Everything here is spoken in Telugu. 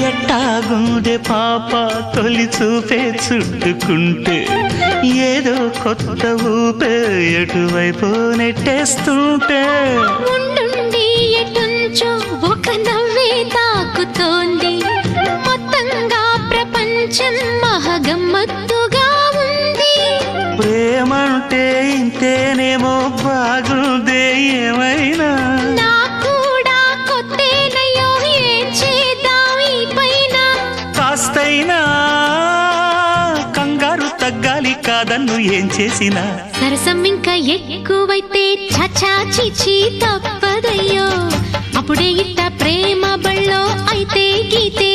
ఎట్టాగుండే పాప తొలి చూపే చుట్టుకుంటే ఏదో కొత్త ఊపే ఎటువైపు నెట్టేస్తుంటే ఉండుండి ఎటుంచో ఒక నవ్వే తాకుతోంది మొత్తంగా ప్రపంచం మహగమ్మత్తుగా ఉంది ప్రేమంటే ఇంతేనేమో బాగుందే ఏమైనా కాస్తైనా కంగారు తగ్గాలి కాదన్ను ఏం చేసినా సరసం ఇంకా ఎక్కువైతే చచా చిచి తప్పదయ్యో అప్పుడే ఇట్ట ప్రేమ బళ్ళో అయితే గీతే